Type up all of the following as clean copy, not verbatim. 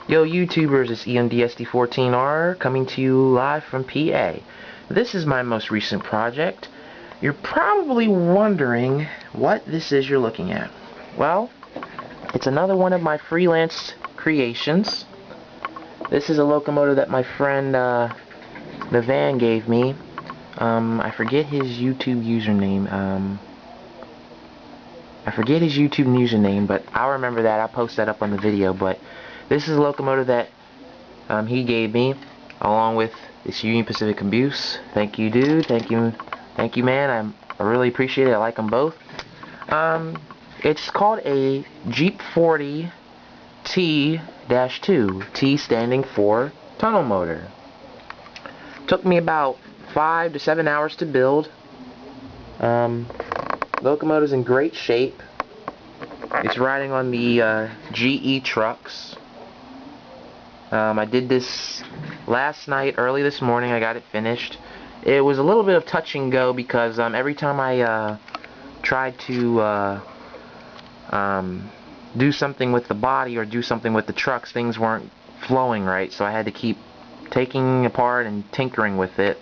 Yo YouTubers, it's EMDSD14R coming to you live from PA. This is my most recent project. You're probably wondering what this is you're looking at. Well, it's another one of my freelance creations. This is a locomotive that my friend Navan gave me. I forget his YouTube username. But I'll remember that. I'll post that up on the video. But this is a locomotive that he gave me, along with this Union Pacific Caboose. Thank you, dude. Thank you, man. I really appreciate it. I like them both. It's called a GP40T-2 T, standing for tunnel motor. Took me about 5 to 7 hours to build. Locomotive's in great shape. It's riding on the GE trucks. I did this last night, early this morning. I got it finished. It was a little bit of touch and go because every time I tried to do something with the body or do something with the trucks, things weren't flowing right, so I had to keep taking apart and tinkering with it.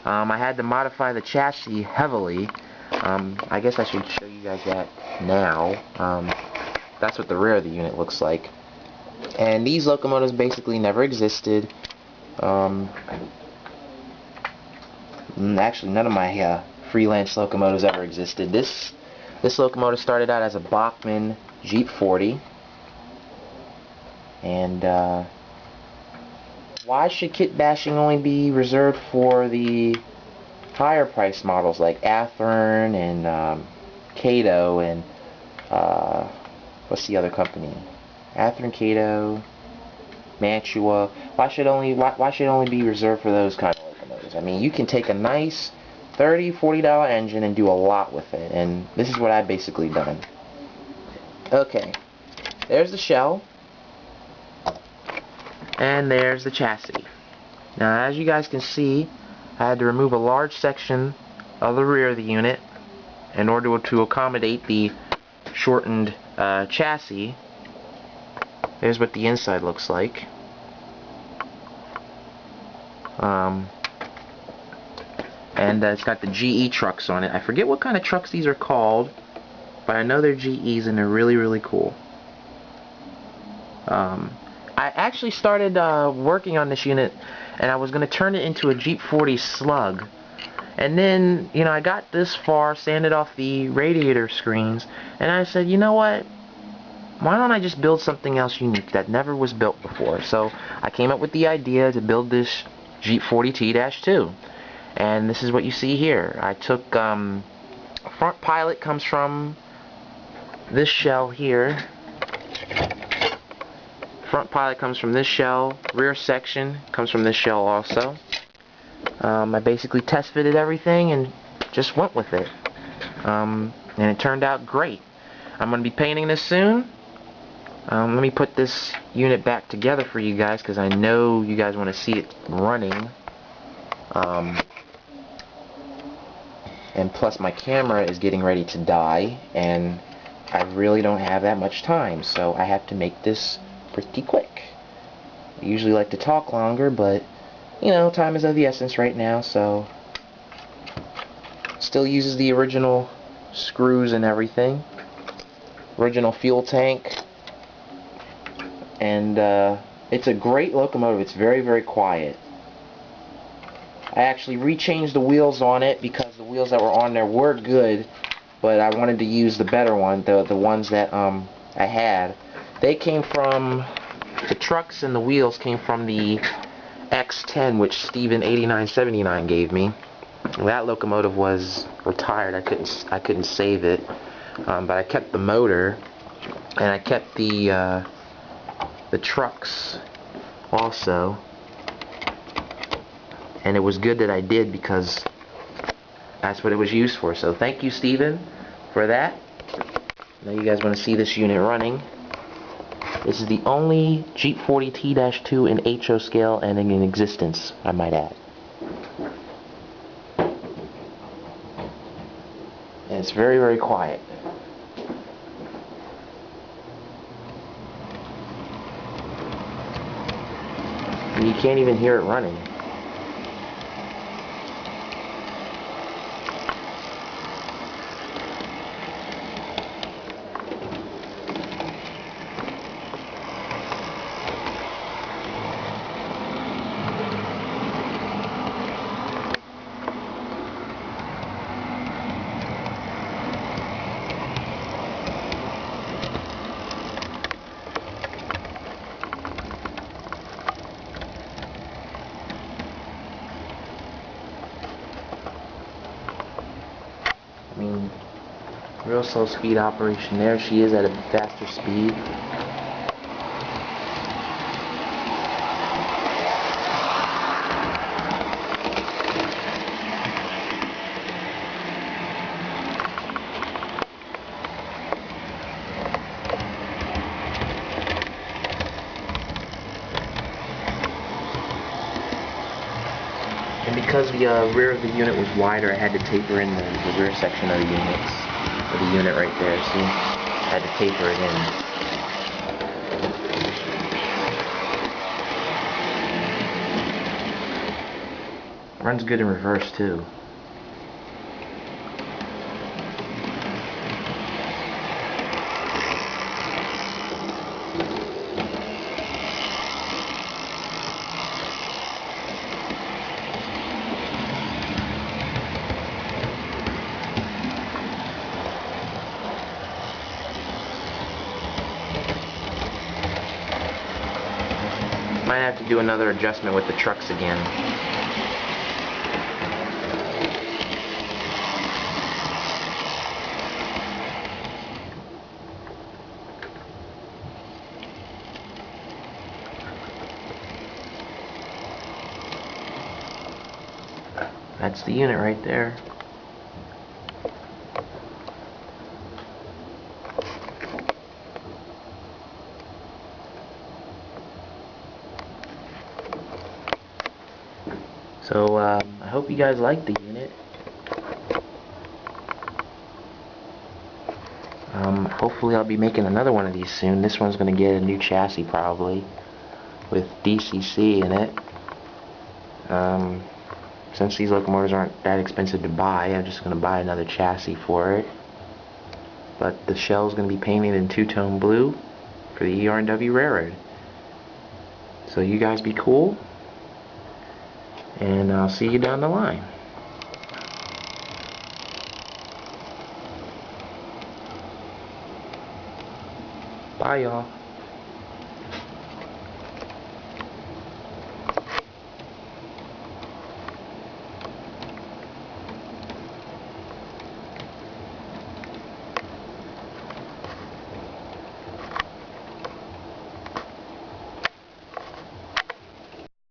I had to modify the chassis heavily. I guess I should show you guys that now. That's what the rear of the unit looks like. And these locomotives basically never existed. Actually, none of my freelance locomotives ever existed. This locomotive started out as a Bachmann Jeep 40. And why should kit bashing only be reserved for the higher price models like Athearn and Cato and what's the other company? Athearn, Cato, Mantua. Why should it only be reserved for those kind of locomotives? I mean, you can take a nice $30, $40 engine and do a lot with it, and this is what I've basically done. Okay, there's the shell, and there's the chassis. Now, as you guys can see, I had to remove a large section of the rear of the unit in order to accommodate the shortened chassis. Here's what the inside looks like. And it's got the GE trucks on it. I forget what kind of trucks these are called, but I know they're GEs and they're really, really cool. I actually started working on this unit, and I was going to turn it into a Jeep 40 Slug. And then, you know, I got this far, sanded off the radiator screens, and I said, you know what? Why don't I just build something else unique that never was built before? So I came up with the idea to build this Jeep 40T-2. And this is what you see here. I took, front pilot comes from this shell here. Front pilot comes from this shell. Rear section comes from this shell also. I basically test fitted everything and just went with it. And it turned out great. I'm going to be painting this soon. Let me put this unit back together for you guys because I know you guys want to see it running. And plus my camera is getting ready to die and I really don't have that much time, so I have to make this pretty quick. I usually like to talk longer, but you know, time is of the essence right now, so still uses the original screws and everything. Original fuel tank. And it's a great locomotive. It's very, very quiet. I actually rechanged the wheels on it because the wheels that were on there were good, but I wanted to use the better one, the ones that I had. They came from, the trucks and the wheels came from the X10, which Steven8979 gave me. That locomotive was retired. I couldn't save it, but I kept the motor and I kept the trucks also. And it was good that I did because that's what it was used for. So thank you, Steven, for that. Now you guys want to see this unit running. This is the only Jeep 40T-2 in HO scale and in existence, I might add. And it's very, very quiet. You can't even hear it running. I mean, real slow speed operation there. She is at a faster speed. And because the rear of the unit was wider, I had to taper in the rear section of the units. Or the unit right there, see? I had to taper it in. Runs good in reverse too. Might have to do another adjustment with the trucks again. That's the unit right there. So I hope you guys like the unit. Hopefully I'll be making another one of these soon. This one's going to get a new chassis probably with DCC in it. Since these locomotives aren't that expensive to buy, I'm just going to buy another chassis for it. But the shell is going to be painted in two-tone blue for the ER&W Railroad. So you guys be cool, and I'll see you down the line. Bye, y'all.